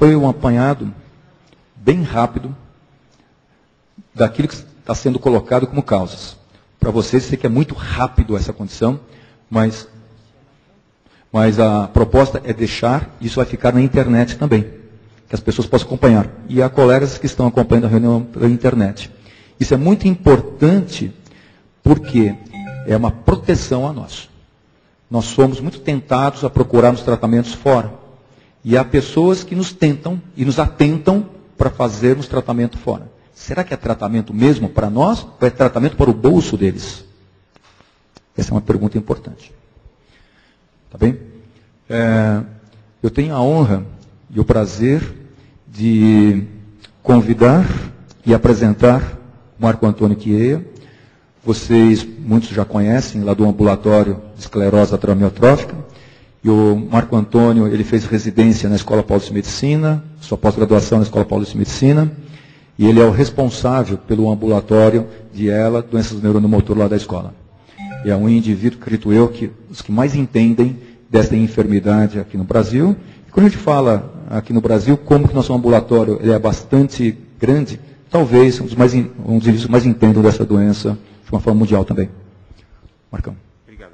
foi um apanhado bem rápido daquilo que está sendo colocado como causas. Para vocês, sei que é muito rápido essa condição, mas a proposta é deixar, isso vai ficar na internet também, que as pessoas possam acompanhar. E há colegas que estão acompanhando a reunião pela internet. Isso é muito importante porque é uma proteção a nós. Nós somos muito tentados a procurarmos tratamentos fora. E há pessoas que nos tentam e nos atentam para fazermos tratamento fora. Será que é tratamento mesmo para nós ou é tratamento para o bolso deles? Essa é uma pergunta importante. Tá bem? Eu tenho a honra e o prazer de convidar e apresentar o Marco Antônio Chiea. Vocês, muitos já conhecem, lá do ambulatório de esclerose lateral amiotrófica. E o Marco Antônio, ele fez residência na Escola Paulista de Medicina, sua pós-graduação na Escola Paulista de Medicina, e ele é o responsável pelo ambulatório de ELA, doenças do neurônio motor lá da escola. E é um indivíduo, acredito eu, que os que mais entendem desta enfermidade aqui no Brasil. E quando a gente fala aqui no Brasil, como que nosso ambulatório ele é bastante grande, talvez um dos indivíduos que mais entendam dessa doença de uma forma mundial também. Marcão. Obrigado.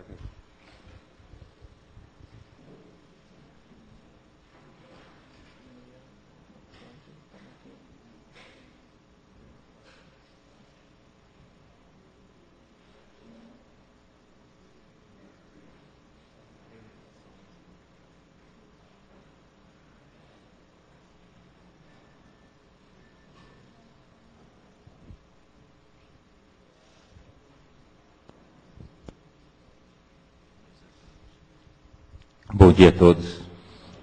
Bom dia a todos.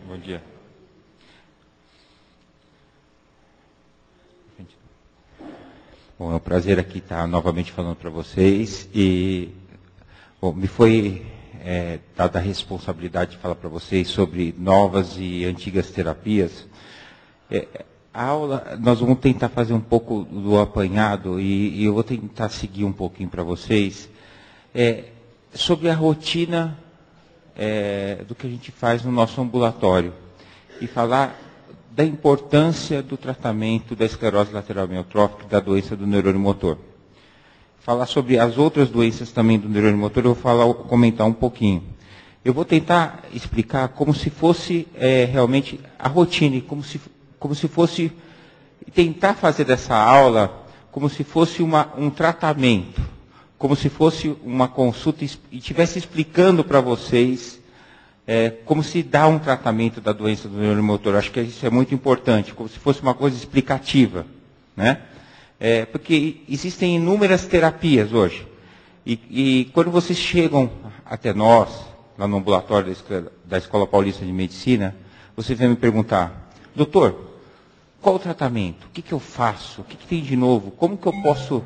Bom dia. Bom, é um prazer aqui estar novamente falando para vocês. E bom, me foi dada a responsabilidade de falar para vocês sobre novas e antigas terapias. A aula, nós vamos tentar fazer um pouco do apanhado e eu vou tentar seguir um pouquinho para vocês sobre a rotina do que a gente faz no nosso ambulatório e falar da importância do tratamento da esclerose lateral amiotrófica, da doença do neurônio motor. Falar sobre as outras doenças também do neurônio motor, eu vou comentar um pouquinho. Eu vou tentar explicar como se fosse realmente a rotina, como se fosse tentar fazer dessa aula como se fosse um tratamento. Como se fosse uma consulta e estivesse explicando para vocês como se dá um tratamento da doença do neurônio motor. Acho que isso é muito importante, como se fosse uma coisa explicativa, né? Porque existem inúmeras terapias hoje. E quando vocês chegam até nós, lá no ambulatório da Escola Paulista de Medicina, você vem me perguntar, doutor, qual o tratamento? O que eu faço? O que tem de novo? Como que eu posso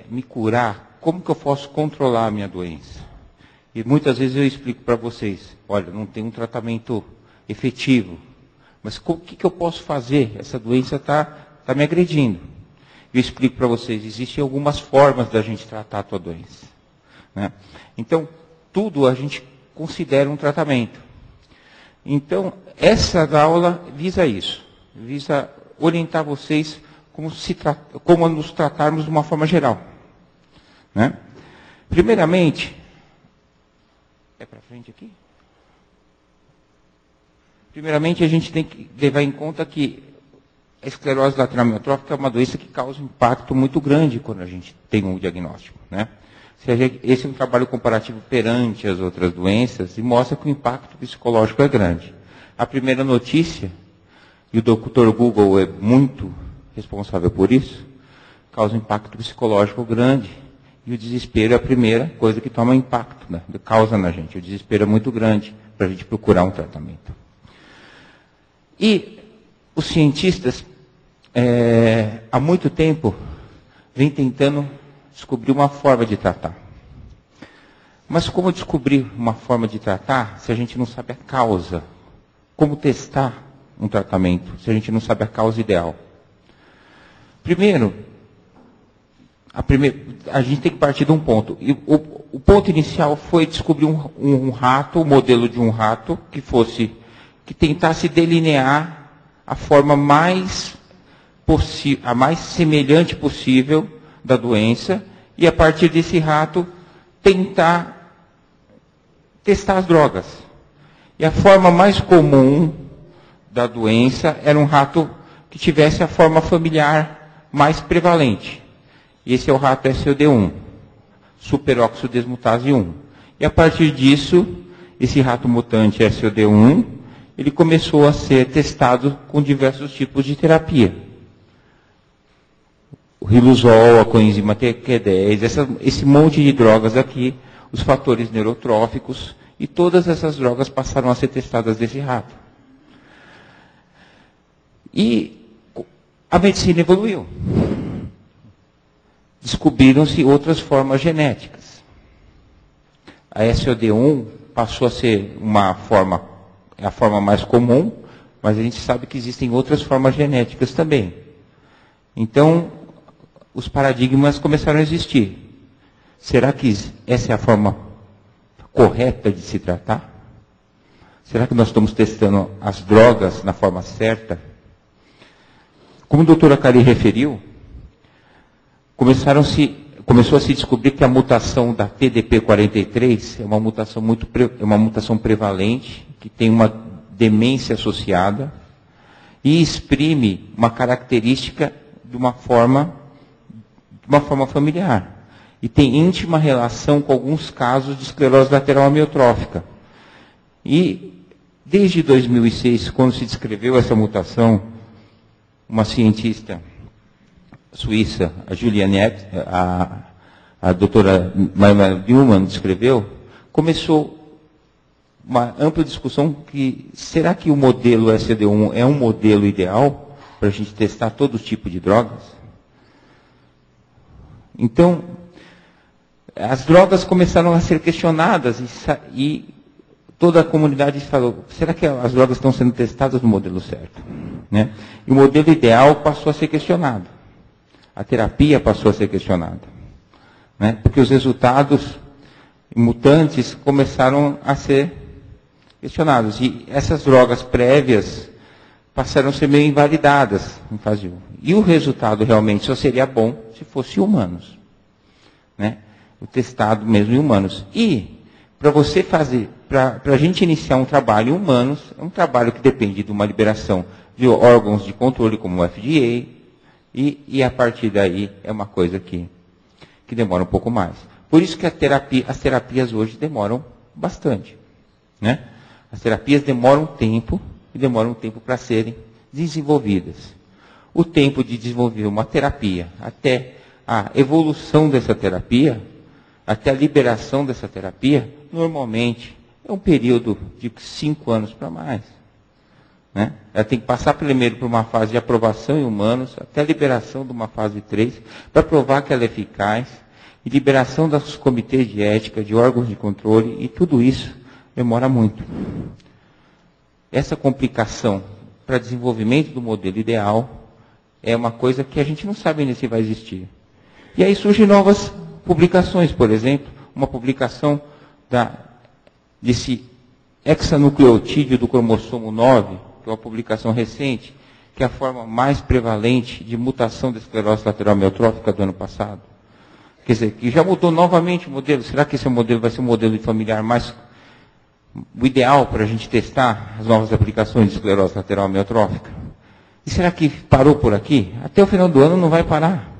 me curar? Como que eu posso controlar a minha doença? E muitas vezes eu explico para vocês, olha, não tem um tratamento efetivo, mas o que eu posso fazer? Essa doença está me agredindo. Eu explico para vocês, existem algumas formas da gente tratar a tua doença, né? Então, tudo a gente considera um tratamento. Então, essa aula visa isso, visa orientar vocês como nos tratarmos de uma forma geral, né? Primeiramente, para frente aqui? Primeiramente, a gente tem que levar em conta que a esclerose lateral amiotrófica é uma doença que causa um impacto muito grande quando a gente tem um diagnóstico, né? Esse é um trabalho comparativo perante as outras doenças e mostra que o impacto psicológico é grande. A primeira notícia, e o Dr. Google é muito responsável por isso, causa um impacto psicológico grande. E o desespero é a primeira coisa que toma impacto, né? Causa na gente. O desespero é muito grande para a gente procurar um tratamento. E os cientistas, há muito tempo, vêm tentando descobrir uma forma de tratar. Mas como descobrir uma forma de tratar se a gente não sabe a causa? Como testar um tratamento se a gente não sabe a causa ideal? Primeiro, a gente tem que partir de um ponto. E o ponto inicial foi descobrir um rato, o modelo de um rato, que tentasse delinear a forma mais semelhante possível da doença e, a partir desse rato, testar as drogas. E a forma mais comum da doença era um rato que tivesse a forma familiar mais prevalente. E esse é o rato SOD1, superóxido desmutase 1. E a partir disso, esse rato mutante SOD1, ele começou a ser testado com diversos tipos de terapia. O riluzol, a coenzima Q10, esse monte de drogas aqui, os fatores neurotróficos, e todas essas drogas passaram a ser testadas nesse rato. E a medicina evoluiu. Descobriram-se outras formas genéticas. A SOD1 passou a ser a forma mais comum, mas a gente sabe que existem outras formas genéticas também. Então, os paradigmas começaram a existir. Será que essa é a forma correta de se tratar? Será que nós estamos testando as drogas na forma certa? Como a doutora Cari referiu, começou a se descobrir que a mutação da TDP43 é uma mutação prevalente, que tem uma demência associada e exprime uma característica de uma forma familiar. E tem íntima relação com alguns casos de esclerose lateral amiotrófica. E desde 2006, quando se descreveu essa mutação, uma cientista suíça, a Juliane Epps, a doutora Maima Newman descreveu, começou uma ampla discussão que será que o modelo SOD1 é um modelo ideal para a gente testar todo tipo de drogas? Então, as drogas começaram a ser questionadas e toda a comunidade falou, será que as drogas estão sendo testadas no modelo certo? Né? E o modelo ideal passou a ser questionado. A terapia passou a ser questionada. Né? Porque os resultados mutantes começaram a ser questionados. E essas drogas prévias passaram a ser meio invalidadas em fase 1. E o resultado realmente só seria bom se fosse humanos. Né? O testado mesmo em humanos. E, para você fazer, para a gente iniciar um trabalho em humanos, é um trabalho que depende de uma liberação de órgãos de controle, como o FDA, e a partir daí é uma coisa que demora um pouco mais. Por isso que as terapias hoje demoram bastante. Né? As terapias demoram tempo, e demoram tempo para serem desenvolvidas. O tempo de desenvolver uma terapia, até a evolução dessa terapia, até a liberação dessa terapia, normalmente é um período de 5 anos para mais. Né? Ela tem que passar primeiro por uma fase de aprovação em humanos, até a liberação de uma fase 3, para provar que ela é eficaz, e liberação dos comitês de ética, de órgãos de controle, e tudo isso demora muito. Essa complicação para desenvolvimento do modelo ideal é uma coisa que a gente não sabe ainda se vai existir. E aí surgem novas publicações, por exemplo, uma publicação desse hexanucleotídeo do cromossomo 9, que é uma publicação recente, que é a forma mais prevalente de mutação da esclerose lateral amiotrófica do ano passado. Quer dizer, que já mudou novamente o modelo. Será que esse modelo vai ser um modelo familiar mais o ideal para a gente testar as novas aplicações de esclerose lateral amiotrófica? E será que parou por aqui? Até o final do ano não vai parar.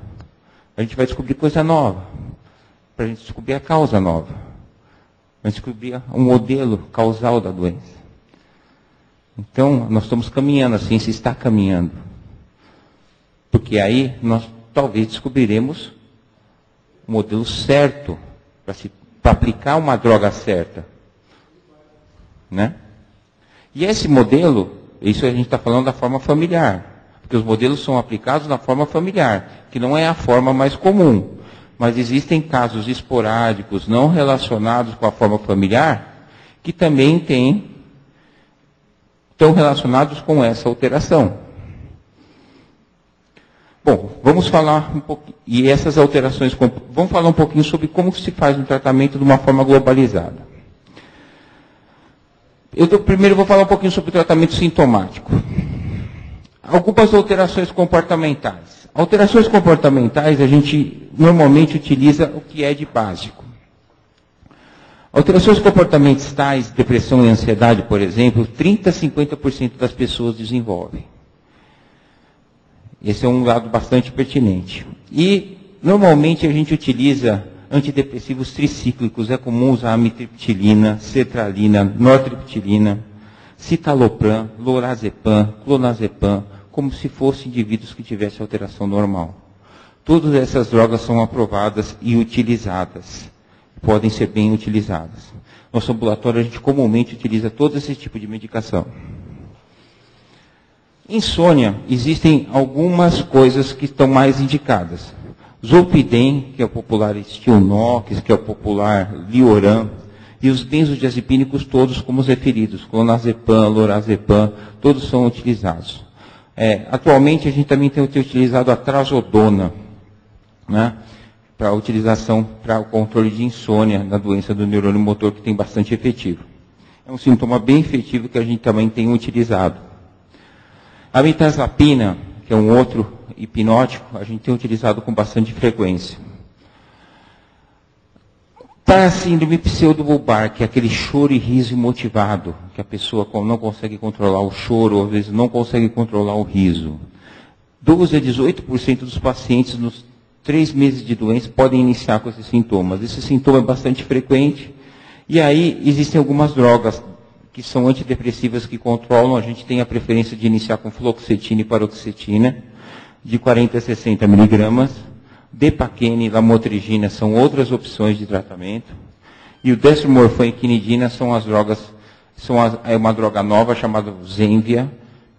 A gente vai descobrir coisa nova. Para a gente descobrir a causa nova. Para descobrir um modelo causal da doença. Então, nós estamos caminhando, a ciência está caminhando. Porque aí nós talvez descobriremos o modelo certo para aplicar uma droga certa. Né? E esse modelo, isso a gente está falando da forma familiar. Porque os modelos são aplicados na forma familiar, que não é a forma mais comum. Mas existem casos esporádicos, não relacionados com a forma familiar, que também estão relacionados com essa alteração. Bom, vamos falar um pouquinho, e essas alterações, vamos falar um pouquinho sobre como se faz um tratamento de uma forma globalizada. Primeiro vou falar um pouquinho sobre o tratamento sintomático. Algumas alterações comportamentais. Alterações comportamentais a gente normalmente utiliza o que é de básico. Alterações comportamentais, depressão e ansiedade, por exemplo, 30% a 50% das pessoas desenvolvem. Esse é um lado bastante pertinente. E, normalmente, a gente utiliza antidepressivos tricíclicos. É comum usar amitriptilina, sertralina, nortriptilina, citalopram, lorazepam, clonazepam, como se fossem indivíduos que tivessem alteração normal. Todas essas drogas são aprovadas e utilizadas. Podem ser bem utilizadas. Nosso ambulatório, a gente comumente utiliza todo esse tipo de medicação. Insônia, existem algumas coisas que estão mais indicadas. Zolpidem, que é o popular Stilnox, que é o popular Lioram, e os benzodiazepínicos todos como os referidos, clonazepam, lorazepam, todos são utilizados. Atualmente a gente também tem utilizado a trazodona, né, para utilização para o controle de insônia na doença do neurônio motor, que tem bastante efetivo. É um sintoma bem efetivo que a gente também tem utilizado. A mirtazapina, que é um outro hipnótico, a gente tem utilizado com bastante frequência. Para a síndrome pseudobulbar, que é aquele choro e riso imotivado, que a pessoa não consegue controlar o choro, ou às vezes não consegue controlar o riso. 12% a 18% dos pacientes nos 3 meses de doença podem iniciar com esses sintomas. Esse sintoma é bastante frequente. E aí existem algumas drogas que são antidepressivas que controlam. A gente tem a preferência de iniciar com fluoxetina e paroxetina, de 40 a 60 miligramas. Depaquene e lamotrigina são outras opções de tratamento. E o destromorfan-quinidina são as drogas, é uma droga nova chamada Zenvia,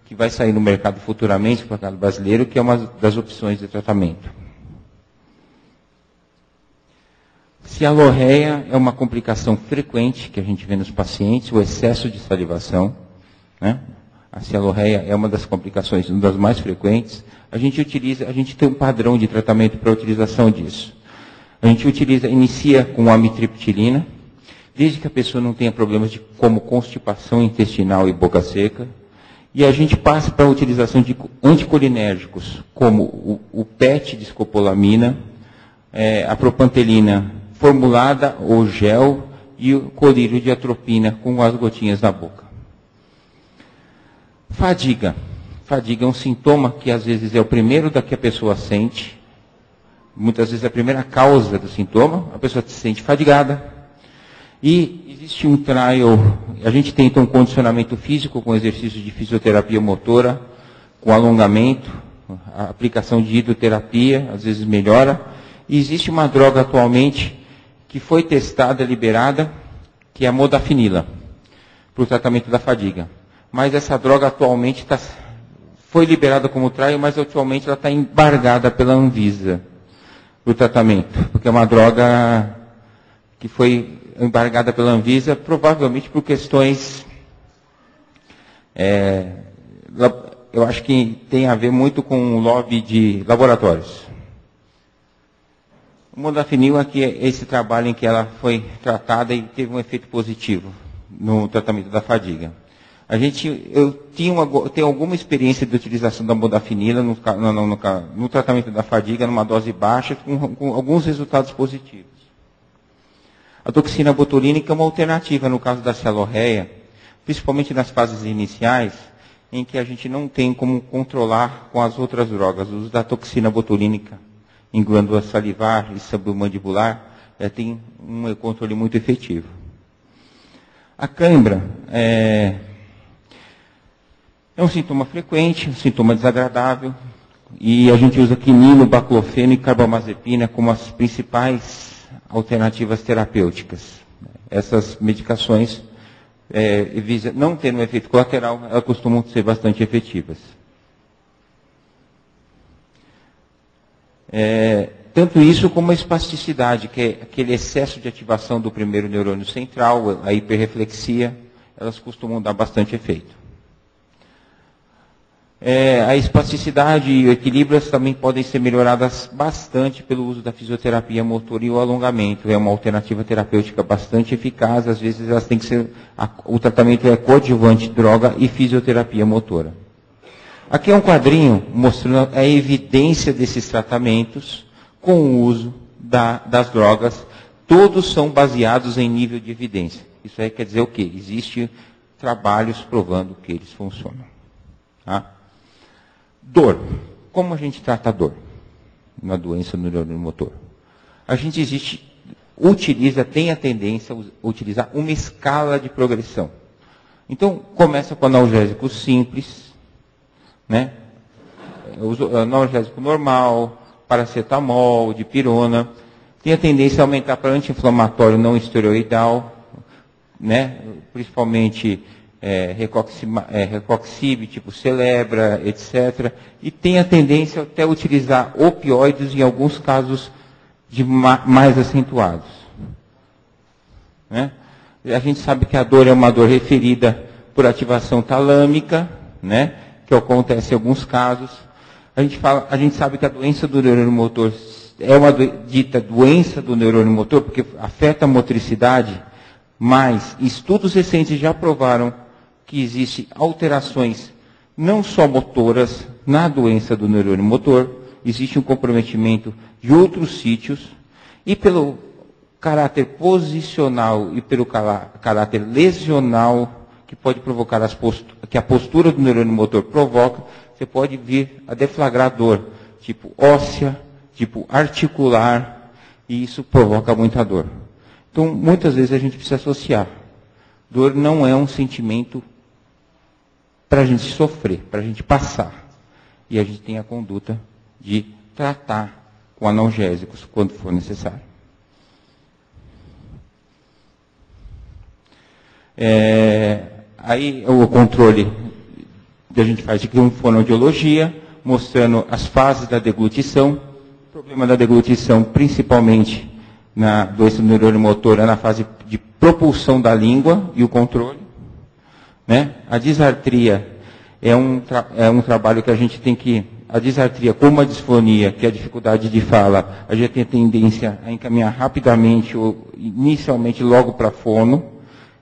que vai sair no mercado futuramente, no mercado brasileiro, que é uma das opções de tratamento. Cialorreia é uma complicação frequente que a gente vê nos pacientes, o excesso de salivação, né? A cialorreia é uma das complicações, uma das mais frequentes. A gente tem um padrão de tratamento para a utilização disso. A gente inicia com amitriptilina, desde que a pessoa não tenha problemas como constipação intestinal e boca seca. E a gente passa para a utilização de anticolinérgicos, como o PET de escopolamina, a propantelina formulada ou gel e o colírio de atropina com as gotinhas na boca. Fadiga. Fadiga é um sintoma que às vezes é o primeiro da que a pessoa sente. Muitas vezes é a primeira causa do sintoma. A pessoa se sente fadigada. E existe um trial, a gente tenta um condicionamento físico com exercício de fisioterapia motora, com alongamento, a aplicação de hidroterapia, às vezes melhora. E existe uma droga atualmente que foi testada, liberada, que é a modafinila, para o tratamento da fadiga. Mas essa droga atualmente foi liberada como trial, mas atualmente ela está embargada pela Anvisa para o tratamento, porque é uma droga que foi embargada pela Anvisa, provavelmente por questões, eu acho que tem a ver muito com o lobby de laboratórios. O modafinil aqui é esse trabalho em que ela foi tratada e teve um efeito positivo no tratamento da fadiga. Eu tenho alguma experiência de utilização da modafinila no tratamento da fadiga, numa dose baixa, com alguns resultados positivos. A toxina botulínica é uma alternativa no caso da cialorreia, principalmente nas fases iniciais, em que a gente não tem como controlar com as outras drogas. O uso da toxina botulínica em glândula salivar e submandibular tem um controle muito efetivo. A cãibra é um sintoma frequente, um sintoma desagradável, e a gente usa quinino, baclofeno e carbamazepina como as principais alternativas terapêuticas. Essas medicações, não tendo um efeito colateral, elas costumam ser bastante efetivas. Tanto isso como a espasticidade, que é aquele excesso de ativação do primeiro neurônio central, a hiperreflexia, elas costumam dar bastante efeito. A espasticidade e o equilíbrio também podem ser melhoradas bastante pelo uso da fisioterapia motora e o alongamento. É uma alternativa terapêutica bastante eficaz. Às vezes elas têm que ser, o tratamento é coadjuvante, droga e fisioterapia motora. Aqui é um quadrinho mostrando a evidência desses tratamentos com o uso das drogas. Todos são baseados em nível de evidência. Isso aí quer dizer o quê? Existem trabalhos provando que eles funcionam. Tá? Dor. Como a gente trata a dor na doença do neurônio motor? A gente tem a tendência a utilizar uma escala de progressão. Então, começa com analgésico simples, né? Analgésico normal, paracetamol, dipirona. Tem a tendência a aumentar para anti-inflamatório não esteroidal, né? Principalmente Recoxib, tipo Celebra, etc. E tem a tendência até a utilizar opioides em alguns casos mais acentuados. Né? A gente sabe que a dor é uma dor referida por ativação talâmica, né? Que acontece em alguns casos. A gente sabe que a doença do neurônio motor é uma dita doença do neurônio motor, porque afeta a motricidade, mas estudos recentes já provaram que existem alterações não só motoras na doença do neurônio motor, existe um comprometimento de outros sítios, e pelo caráter posicional e pelo caráter lesional que pode provocar que a postura do neurônio motor provoca, você pode vir a deflagrar dor, tipo óssea, tipo articular, e isso provoca muita dor. Então, muitas vezes a gente precisa associar. Dor não é um sentimento para a gente sofrer, para a gente passar. E a gente tem a conduta de tratar com analgésicos quando for necessário. Aí o controle que a gente faz de fonoaudiologia, mostrando as fases da deglutição. O problema da deglutição, principalmente na doença do neurônio motor, é na fase de propulsão da língua e o controle. Né? A disartria é um trabalho que a gente tem que... A disartria, como a disfonia, que é a dificuldade de fala, a gente tem a tendência a encaminhar rapidamente, ou inicialmente logo para fono.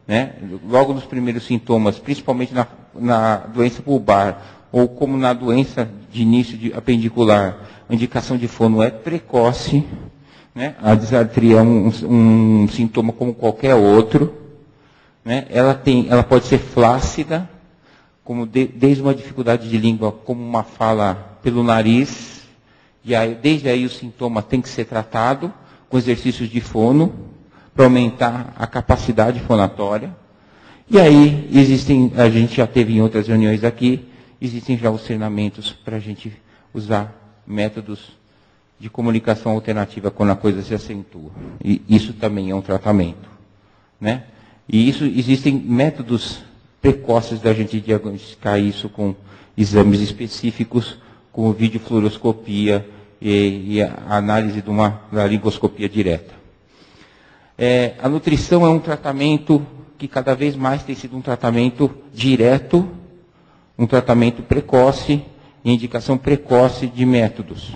Né? Logo nos primeiros sintomas, principalmente na doença bulbar, ou como na doença de início de a indicação de fono é precoce. Né? A disartria é um sintoma como qualquer outro. Né? Ela pode ser flácida, como desde uma dificuldade de língua, como uma fala pelo nariz. E aí, desde aí o sintoma tem que ser tratado com exercícios de fono, para aumentar a capacidade fonatória. E aí, a gente já teve em outras reuniões aqui, existem já os treinamentos para a gente usar métodos de comunicação alternativa quando a coisa se acentua. E isso também é um tratamento. Né? E existem métodos precoces da gente diagnosticar isso com exames específicos, como videofluoroscopia e a análise da laringoscopia direta. A nutrição é um tratamento que cada vez mais tem sido um tratamento direto, um tratamento precoce, e indicação precoce de métodos.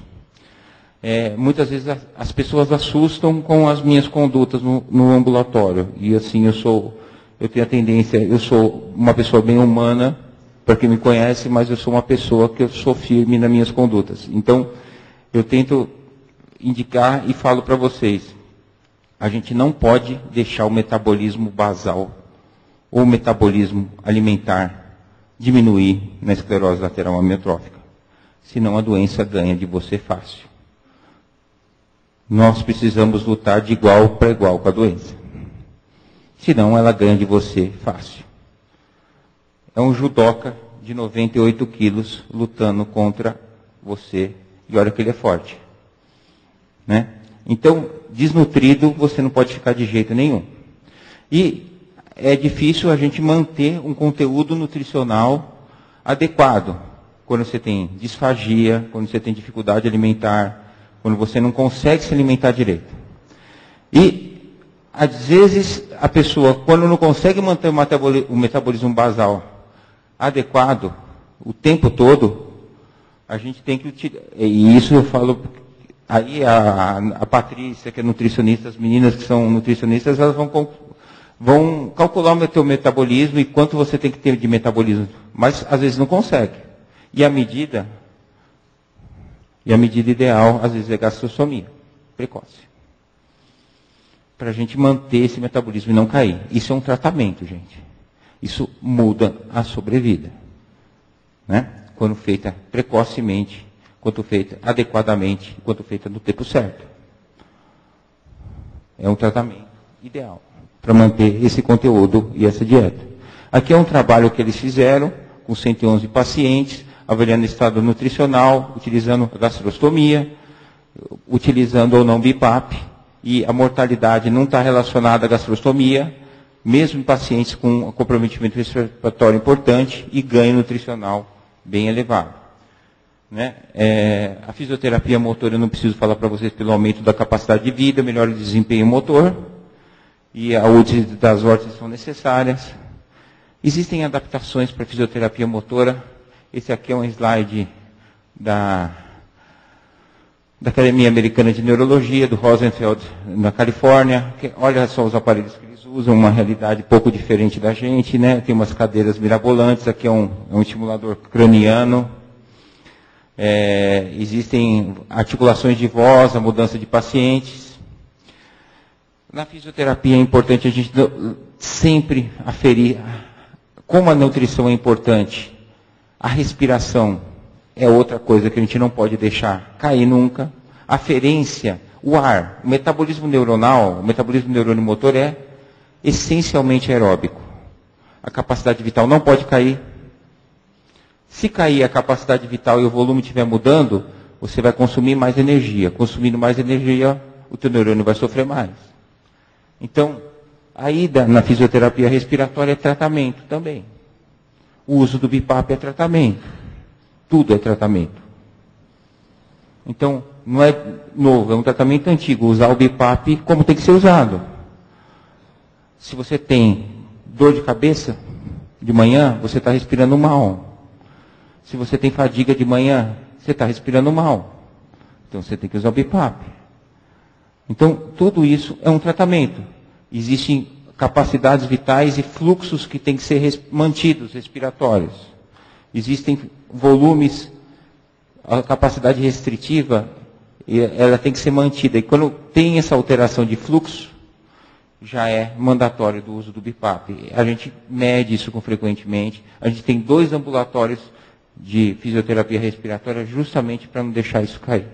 Muitas vezes as pessoas assustam com as minhas condutas no ambulatório. E assim, eu tenho a tendência, eu sou uma pessoa bem humana, para quem me conhece, mas eu sou uma pessoa que eu sou firme nas minhas condutas. Então, eu tento indicar e falo para vocês, a gente não pode deixar o metabolismo basal ou o metabolismo alimentar diminuir na esclerose lateral amiotrófica. Senão a doença ganha de você fácil. Nós precisamos lutar de igual para igual com a doença. Senão ela ganha de você fácil. É um judoca de 98 quilos lutando contra você. E olha que ele é forte. Né? Então, desnutrido, você não pode ficar de jeito nenhum. E é difícil a gente manter um conteúdo nutricional adequado. Quando você tem disfagia, quando você tem dificuldade alimentar, quando você não consegue se alimentar direito. E, às vezes, a pessoa, quando não consegue manter o metabolismo basal adequado, o tempo todo, a gente tem que utilizar. E isso eu falo... Aí a Patrícia, que é nutricionista, as meninas que são nutricionistas, elas vão calcular o teu metabolismo e quanto você tem que ter de metabolismo. Mas às vezes não consegue. E a medida ideal, às vezes, é gastrostomia precoce. Para a gente manter esse metabolismo e não cair. Isso é um tratamento, gente. Isso muda a sobrevida. Né? Quando feita precocemente, quando feita adequadamente, quando feita no tempo certo. É um tratamento ideal para manter esse conteúdo e essa dieta. Aqui é um trabalho que eles fizeram com 111 pacientes, avaliando o estado nutricional, utilizando a gastrostomia, utilizando ou não BIPAP, e a mortalidade não está relacionada à gastrostomia, mesmo em pacientes com comprometimento respiratório importante e ganho nutricional bem elevado. Né? A fisioterapia motora, eu não preciso falar para vocês pelo aumento da capacidade de vida, melhor desempenho motor, e a útese das vórtices são necessárias. Existem adaptações para a fisioterapia motora. Esse aqui é um slide da Academia Americana de Neurologia, do Rosenfeld, na Califórnia. Olha só os aparelhos que eles usam, uma realidade pouco diferente da gente, né? Tem umas cadeiras mirabolantes, aqui é um estimulador craniano. Existem articulações de voz, a mudança de pacientes. Na fisioterapia é importante a gente sempre aferir como a nutrição é importante. A respiração é outra coisa que a gente não pode deixar cair nunca. A aferência, o ar, o metabolismo neuronal, o metabolismo neuromotor é essencialmente aeróbico. A capacidade vital não pode cair. Se cair a capacidade vital e o volume estiver mudando, você vai consumir mais energia. Consumindo mais energia, o teu neurônio vai sofrer mais. Então, a ida na fisioterapia respiratória é tratamento também. O uso do BIPAP é tratamento. Tudo é tratamento. Então, não é novo, é um tratamento antigo. Usar o BIPAP como tem que ser usado. Se você tem dor de cabeça de manhã, você está respirando mal. Se você tem fadiga de manhã, você está respirando mal. Então, você tem que usar o BIPAP. Então, tudo isso é um tratamento. Existem capacidades vitais e fluxos que têm que ser mantidos, respiratórios. Existem volumes, a capacidade restritiva, ela tem que ser mantida. E quando tem essa alteração de fluxo, já é mandatório do uso do BIPAP. A gente mede isso frequentemente. A gente tem 2 ambulatórios de fisioterapia respiratória justamente para não deixar isso cair.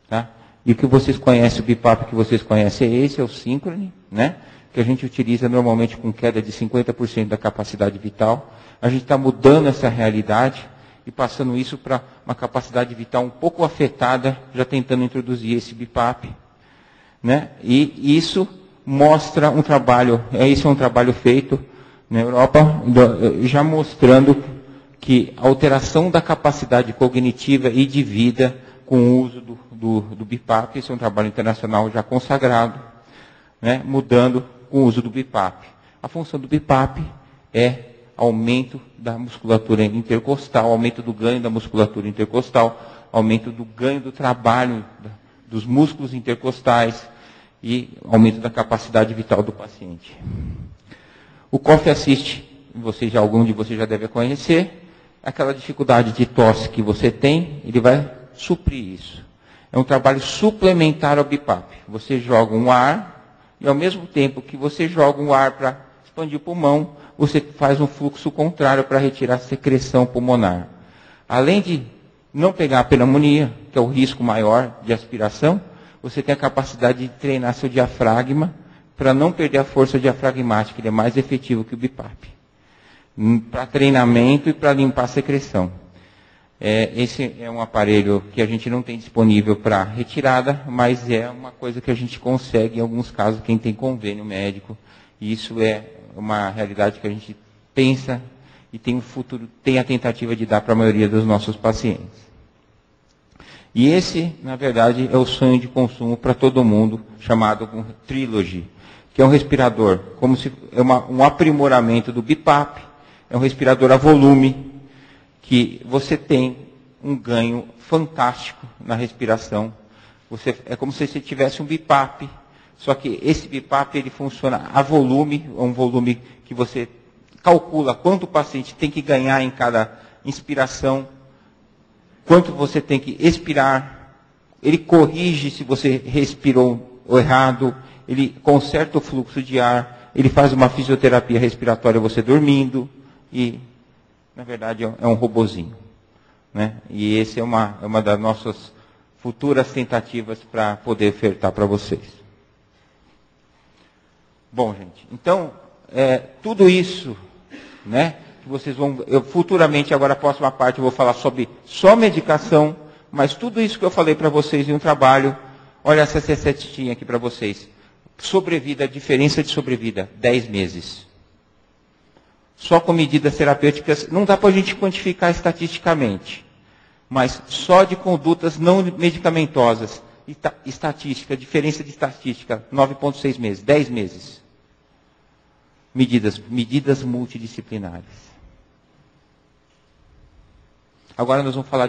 Tá? E o que vocês conhecem, o BIPAP que vocês conhecem é esse, é o Synchrony, né? Que a gente utiliza normalmente com queda de 50% da capacidade vital. A gente está mudando essa realidade e passando isso para uma capacidade vital um pouco afetada, já tentando introduzir esse BIPAP. Né? E isso mostra um trabalho, esse é um trabalho feito na Europa, já mostrando que a alteração da capacidade cognitiva e de vida com o uso do BIPAP, esse é um trabalho internacional já consagrado, né, mudando com o uso do BIPAP. A função do BIPAP é aumento da musculatura intercostal, aumento do ganho da musculatura intercostal, aumento do ganho do trabalho dos músculos intercostais e aumento da capacidade vital do paciente. O Coffee Assist, algum de vocês já deve conhecer, aquela dificuldade de tosse que você tem, ele vai suprir isso. É um trabalho suplementar ao BIPAP. Você joga um ar, e ao mesmo tempo que você joga um ar para expandir o pulmão, você faz um fluxo contrário para retirar a secreção pulmonar. Além de não pegar a pneumonia, que é o risco maior de aspiração, você tem a capacidade de treinar seu diafragma para não perder a força diafragmática. Ele é mais efetivo que o BIPAP. Para treinamento e para limpar a secreção. Esse é um aparelho que a gente não tem disponível para retirada, mas é uma coisa que a gente consegue, em alguns casos, quem tem convênio médico. E isso é uma realidade que a gente pensa e tem um futuro, tem a tentativa de dar para a maioria dos nossos pacientes. E esse, na verdade, é o sonho de consumo para todo mundo, chamado Trilogy, que é um respirador, como se é um aprimoramento do BIPAP, é um respirador a volume, que você tem um ganho fantástico na respiração. É como se você tivesse um BIPAP, só que esse BIPAP ele funciona a volume, é um volume que você calcula quanto o paciente tem que ganhar em cada inspiração, quanto você tem que expirar, ele corrige se você respirou errado, ele conserta o fluxo de ar, ele faz uma fisioterapia respiratória você dormindo, e, na verdade, é um robozinho. Né? E esse é uma das nossas futuras tentativas para poder ofertar para vocês. Bom, gente, então, tudo isso, né, que vocês vão... futuramente, agora a próxima parte, eu vou falar sobre só medicação, mas tudo isso que eu falei para vocês em um trabalho, olha essa setinha aqui para vocês. Sobrevida, diferença de sobrevida, 10 meses. Só com medidas terapêuticas, não dá para a gente quantificar estatisticamente, mas só de condutas não medicamentosas, estatística, diferença de estatística, 9,6 meses, 10 meses. Medidas multidisciplinares. Agora nós vamos falar